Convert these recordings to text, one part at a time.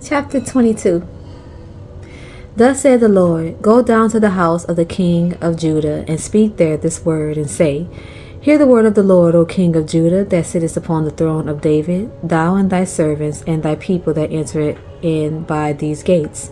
Chapter 22. Thus said the Lord, Go down to the house of the king of Judah, and speak there this word, and say, Hear the word of the Lord, O king of Judah, that sittest upon the throne of David, thou and thy servants, and thy people that enter in by these gates.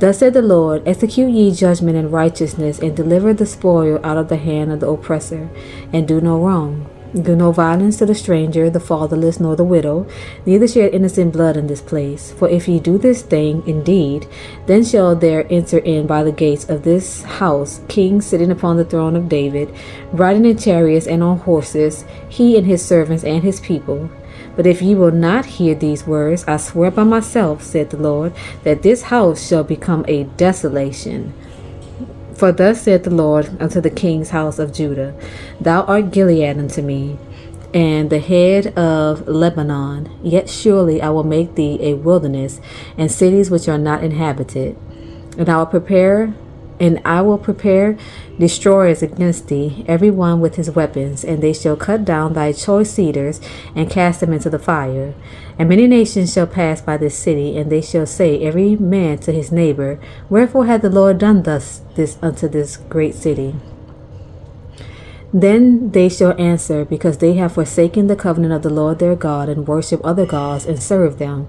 Thus said the Lord, Execute ye judgment and righteousness, and deliver the spoil out of the hand of the oppressor, and do no wrong. Do no violence to the stranger, the fatherless, nor the widow, neither shed innocent blood in this place. For if ye do this thing indeed, then shall there enter in by the gates of this house kings sitting upon the throne of David, riding in chariots and on horses, he and his servants and his people. But if ye will not hear these words, I swear by myself, said the Lord, that this house shall become a desolation. For thus saith the Lord unto the king's house of Judah, Thou art Gilead unto me, and the head of Lebanon. Yet surely I will make thee a wilderness, and cities which are not inhabited. And I will prepare destroyers against thee, every one with his weapons, and they shall cut down thy choice cedars, and cast them into the fire. And many nations shall pass by this city, and they shall say every man to his neighbor, Wherefore hath the Lord done this unto this great city? Then they shall answer, Because they have forsaken the covenant of the Lord their God, and worship other gods, and serve them.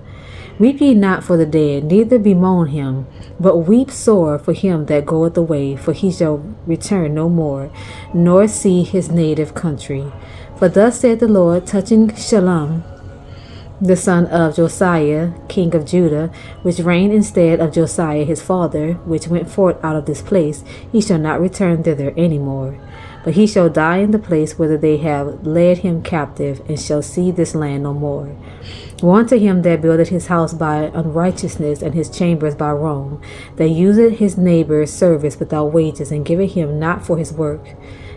Weep ye not for the dead, neither bemoan him, but weep sore for him that goeth away, for he shall return no more, nor see his native country. For thus saith the Lord touching Shallum, the son of Josiah, king of Judah, which reigned instead of Josiah his father, which went forth out of this place, he shall not return thither any more. But he shall die in the place whither they have led him captive, and shall see this land no more. Woe unto him that builded his house by unrighteousness, and his chambers by wrong, that useth his neighbor's service without wages, and giveth him not for his work.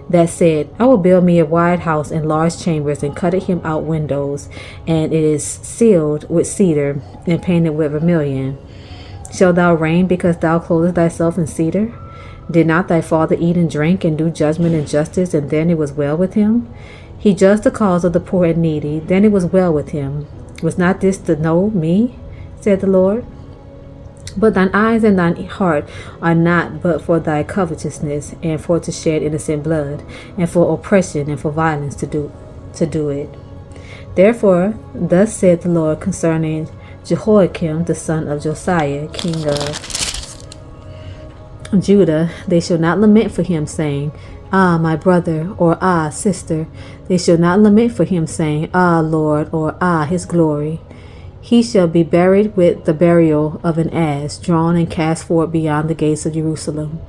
That said, I will build me a wide house and large chambers, and cutted him out windows, and it is sealed with cedar, and painted with vermilion. Shalt thou reign because thou clothest thyself in cedar? Did not thy father eat and drink, and do judgment and justice, and then it was well with him? He judged the cause of the poor and needy, then it was well with him. Was not this to know me? Said the Lord. But thine eyes and thine heart are not but for thy covetousness, and for to shed innocent blood, and for oppression, and for violence to do it. Therefore, thus said the Lord concerning Jehoiakim, the son of Josiah, king of Judah, they shall not lament for him, saying, Ah, my brother, or Ah, sister. They shall not lament for him, saying, Ah, Lord, or Ah, his glory. He shall be buried with the burial of an ass, drawn and cast forth beyond the gates of Jerusalem.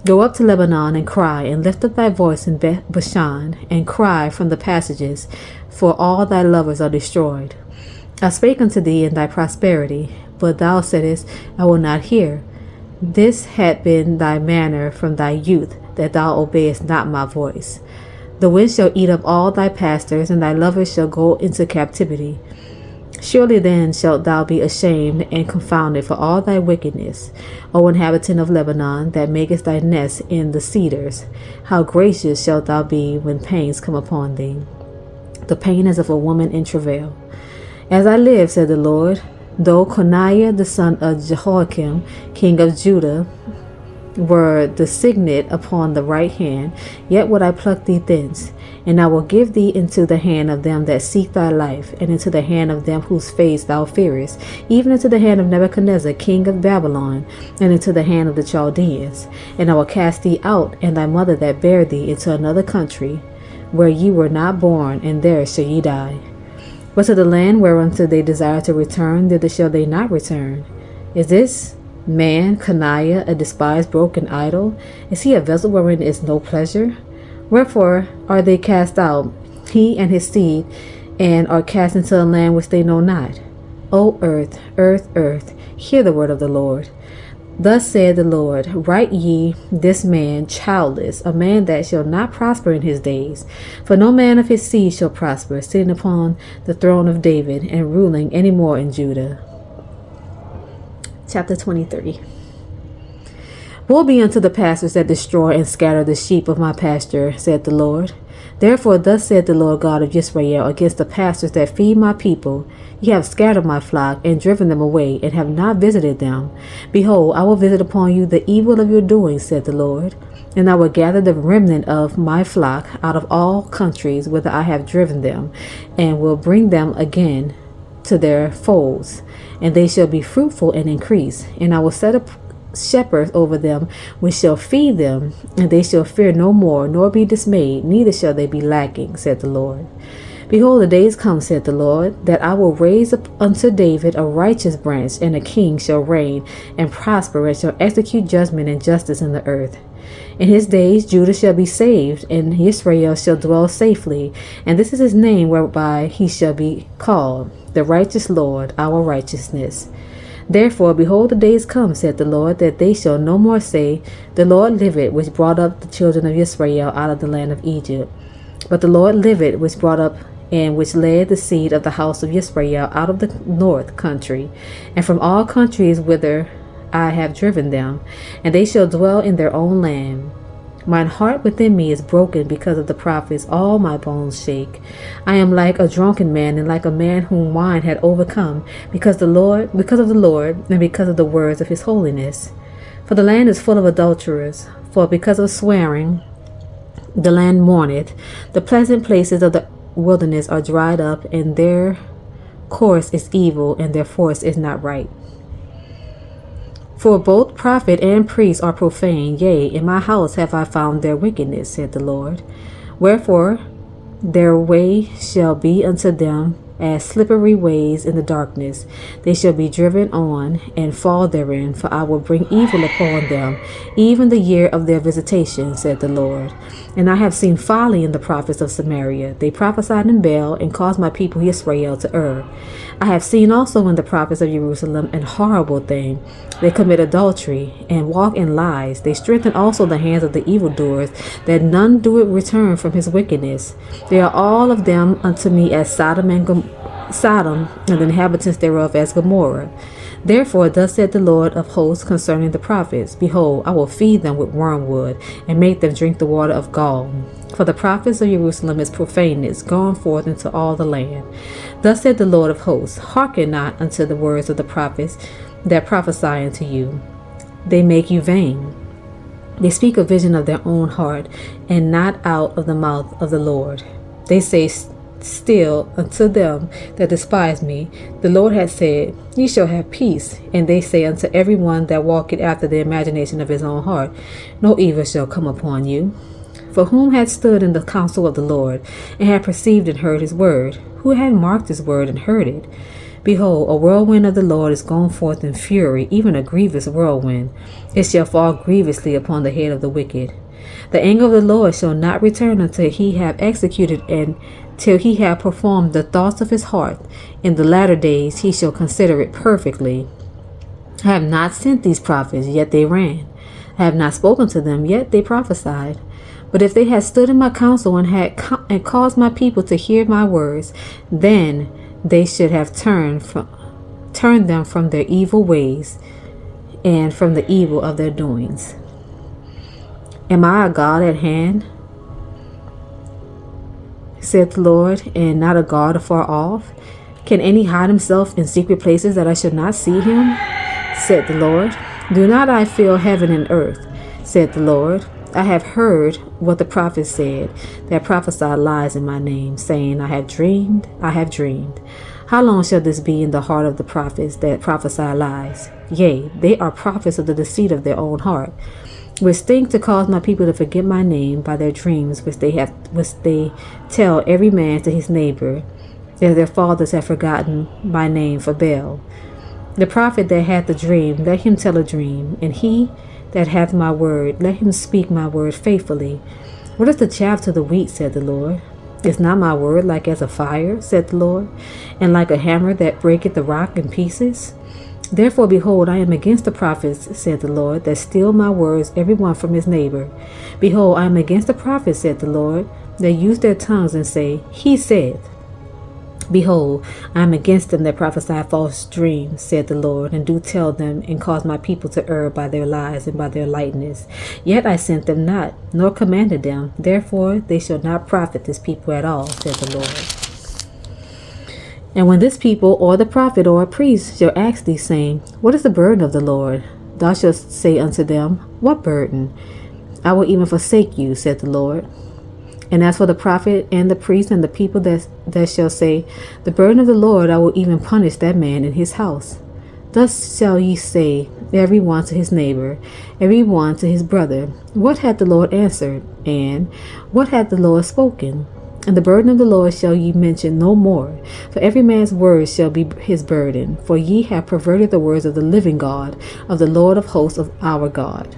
Go up to Lebanon and cry, and lift up thy voice in Bashan, and cry from the passages, for all thy lovers are destroyed. I spake unto thee in thy prosperity, but thou saidst, I will not hear. This had been thy manner from thy youth, that thou obeyest not my voice. The wind shall eat up all thy pastors, and thy lovers shall go into captivity. Surely then shalt thou be ashamed and confounded for all thy wickedness, O inhabitant of Lebanon, that makest thy nest in the cedars. How gracious shalt thou be when pains come upon thee, the pain as of a woman in travail. As I live, said the Lord, though Coniah the son of Jehoiakim, king of Judah, were the signet upon the right hand, yet would I pluck thee thence, and I will give thee into the hand of them that seek thy life, and into the hand of them whose face thou fearest, even into the hand of Nebuchadnezzar king of Babylon, and into the hand of the Chaldeans. And I will cast thee out, and thy mother that bare thee, into another country, where ye were not born, and there shall ye die. But to the land whereunto they desire to return, thither shall they not return. Is this man, Coniah, a despised broken idol? Is he a vessel wherein is no pleasure? Wherefore are they cast out, he and his seed, and are cast into a land which they know not? O earth, earth, earth, hear the word of the Lord. Thus saith the Lord, Write ye this man childless, a man that shall not prosper in his days. For no man of his seed shall prosper, sitting upon the throne of David, and ruling any more in Judah. Chapter 23. Woe be unto the pastors that destroy and scatter the sheep of my pasture, said the Lord. Therefore, thus said the Lord God of Israel against the pastors that feed my people: Ye have scattered my flock, and driven them away, and have not visited them. Behold, I will visit upon you the evil of your doings, said the Lord. And I will gather the remnant of my flock out of all countries whither I have driven them, and will bring them again to their folds, and they shall be fruitful and increase. And I will set up shepherds over them, which shall feed them, and they shall fear no more, nor be dismayed, neither shall they be lacking, said the Lord. Behold, the days come, said the Lord, that I will raise up unto David a righteous branch, and a king shall reign and prosper, and shall execute judgment and justice in the earth. In his days Judah shall be saved, and Israel shall dwell safely, and this is his name whereby he shall be called, the righteous Lord, our righteousness. Therefore, behold, the days come, said the Lord, that they shall no more say, The Lord liveth, which brought up the children of Israel out of the land of Egypt. But the Lord liveth, which brought up and which led the seed of the house of Israel out of the north country, and from all countries whither I have driven them, and they shall dwell in their own land. Mine heart within me is broken because of the prophets, all my bones shake. I am like a drunken man, and like a man whom wine had overcome, because of the Lord, and because of the words of his holiness. For the land is full of adulterers, for because of swearing the land mourneth. The pleasant places of the wilderness are dried up, and their course is evil, and their force is not right. For both prophet and priest are profane, yea, in my house have I found their wickedness, said the Lord. Wherefore their way shall be unto them as slippery ways in the darkness. They shall be driven on and fall therein, for I will bring evil upon them, even the year of their visitation, said the Lord. And I have seen folly in the prophets of Samaria. They prophesied in Baal, and caused my people Israel to err. I have seen also in the prophets of Jerusalem an horrible thing. They commit adultery, and walk in lies. They strengthen also the hands of the evildoers, that none do it return from his wickedness. They are all of them unto me as Sodom, and the inhabitants thereof as Gomorrah. Therefore thus said the Lord of hosts concerning the prophets: Behold, I will feed them with wormwood, and make them drink the water of gall. For the prophets of Jerusalem is profaneness, gone forth into all the land. Thus said the Lord of hosts: Hearken not unto the words of the prophets that prophesy unto you. They make you vain. They speak a vision of their own heart, and not out of the mouth of the Lord. They say still unto them that despise me, The Lord hath said, Ye shall have peace. And they say unto every one that walketh after the imagination of his own heart, No evil shall come upon you. For whom had stood in the counsel of the Lord, and had perceived and heard his word? Who had marked his word and heard it? Behold, a whirlwind of the Lord is gone forth in fury, even a grievous whirlwind. It shall fall grievously upon the head of the wicked. The anger of the Lord shall not return until he have executed, and till he have performed the thoughts of his heart. In the latter days he shall consider it perfectly. I have not sent these prophets, yet they ran. I have not spoken to them, yet they prophesied. But if they had stood in my counsel, and caused my people to hear my words, then they should have turned them from their evil ways, and from the evil of their doings. Am I a God at hand, said the Lord, and not a God afar off? Can any hide himself in secret places that I should not see him? Said the Lord. Do not I fill heaven and earth? Said the Lord. I have heard what the prophets said, that prophesied lies in my name, saying, I have dreamed, I have dreamed. How long shall this be in the heart of the prophets that prophesy lies? Yea, they are prophets of the deceit of their own heart, which think to cause my people to forget my name by their dreams, which they tell every man to his neighbor, as their fathers have forgotten my name for Baal. The prophet that hath a dream, let him tell a dream, and he that hath my word, let him speak my word faithfully. What is the chaff to the wheat, said the Lord? Is not my word like as a fire, said the Lord, and like a hammer that breaketh the rock in pieces? Therefore, behold, I am against the prophets, said the Lord, that steal my words, every one from his neighbor. Behold, I am against the prophets, said the Lord, that use their tongues and say, He saith, Behold, I am against them that prophesy false dreams, said the Lord, and do tell them, and cause my people to err by their lies and by their lightness. Yet I sent them not, nor commanded them. Therefore they shall not profit this people at all, said the Lord. And when this people, or the prophet, or a priest, shall ask thee, saying, What is the burden of the Lord? Thou shalt say unto them, What burden? I will even forsake you, said the Lord. And as for the prophet and the priest and the people that shall say, The burden of the Lord, I will even punish that man in his house. Thus shall ye say, every one to his neighbor, every one to his brother, What hath the Lord answered? And what hath the Lord spoken? And the burden of the Lord shall ye mention no more, for every man's words shall be his burden. For ye have perverted the words of the living God, of the Lord of hosts, of our God.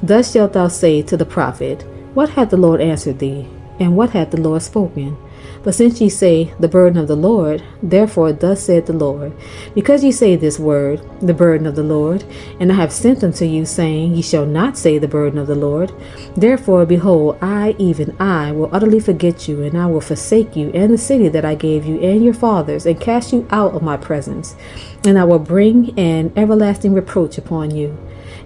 Thus shalt thou say to the prophet, What hath the Lord answered thee? And what hath the Lord spoken? But since ye say, The burden of the Lord, therefore thus saith the Lord, Because ye say this word, the burden of the Lord, and I have sent unto you, saying, Ye shall not say the burden of the Lord. Therefore, behold, I, even I, will utterly forget you, and I will forsake you, and the city that I gave you and your fathers, and cast you out of my presence. And I will bring an everlasting reproach upon you,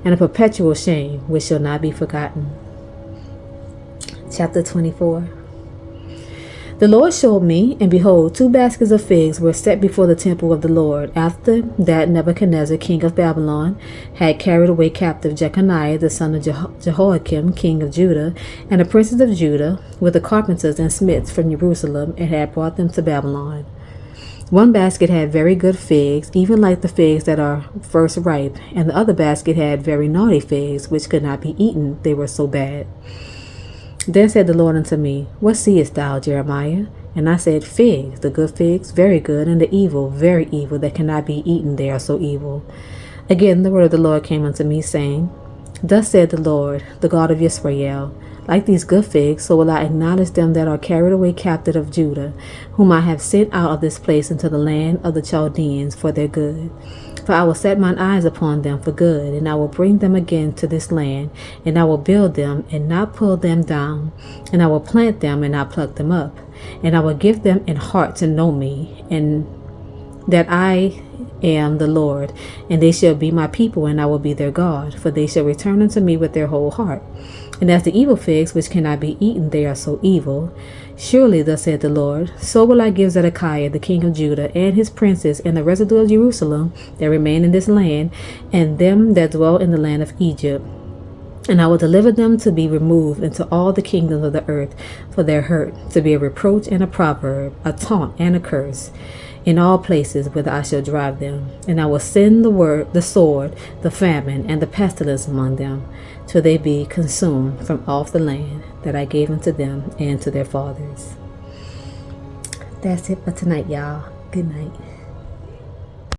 and a perpetual shame, which shall not be forgotten. Chapter 24. The Lord showed me, and behold, 2 baskets of figs were set before the temple of the Lord, after that Nebuchadnezzar king of Babylon had carried away captive Jeconiah the son of Jehoiakim king of Judah, and the princes of Judah, with the carpenters and smiths from Jerusalem, and had brought them to Babylon. 1 basket had very good figs, even like the figs that are first ripe, and the other basket had very naughty figs, which could not be eaten, they were so bad. Then said the Lord unto me, What seest thou, Jeremiah? And I said, Figs, the good figs, very good, and the evil, very evil, that cannot be eaten, they are so evil. Again the word of the Lord came unto me, saying, Thus said the Lord, the God of Israel, Like these good figs, so will I acknowledge them that are carried away captive of Judah, whom I have sent out of this place into the land of the Chaldeans for their good. For I will set mine eyes upon them for good, and I will bring them again to this land, and I will build them, and not pull them down, and I will plant them, and not pluck them up, and I will give them an heart to know me, and that I am the Lord, and they shall be my people, and I will be their God, for they shall return unto me with their whole heart. And as the evil figs which cannot be eaten, they are so evil. Surely, thus saith the Lord, so will I give Zedekiah the king of Judah, and his princes, and the residue of Jerusalem that remain in this land, and them that dwell in the land of Egypt. And I will deliver them to be removed into all the kingdoms of the earth for their hurt, to be a reproach and a proverb, a taunt and a curse, in all places whither I shall drive them. And I will send the sword, the famine, and the pestilence among them, till they be consumed from off the land that I gave unto them and to their fathers. That's it for tonight, y'all. Good night.